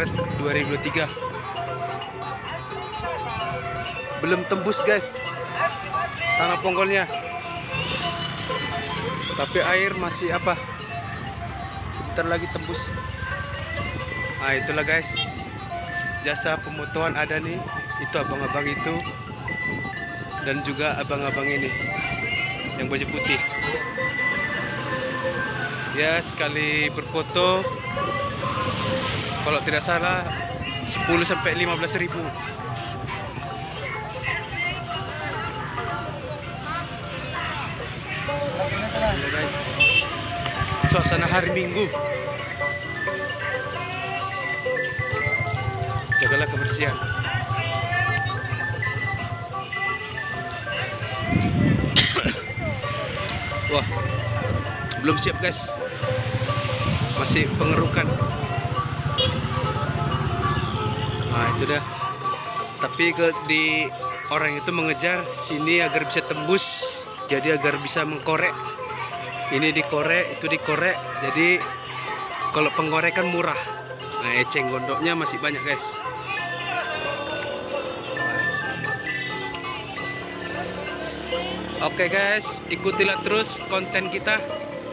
Maret 2023. Belum tembus guys tanah ponggolnya, tapi air masih apa, sebentar lagi tembus. Nah itulah guys, jasa pemotoan ada nih. Itu abang-abang itu, dan juga abang-abang ini yang baju putih. Ya, sekali berfoto kalau tidak salah 10 sampai 15 ribu. Ya guys, suasana hari Minggu. Jagalah kebersihan. Wah, belum siap guys, masih pengerukan. Nah itu dah. Tapi di orang itu mengejar sini agar bisa tembus, jadi agar bisa mengkorek. Ini dikorek, itu dikorek. Jadi kalau penggorekan murah. Nah eceng gondoknya masih banyak guys. Oke guys, ikutilah terus konten kita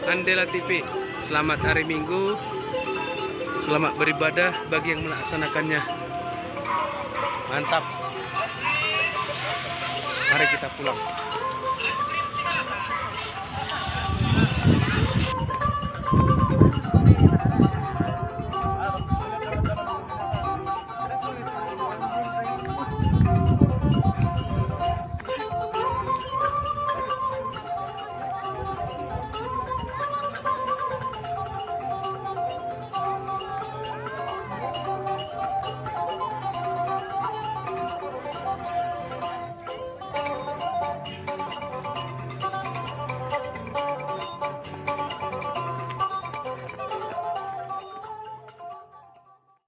Andela TV. Selamat hari Minggu, selamat beribadah bagi yang melaksanakannya. Mantap. Mari kita pulang.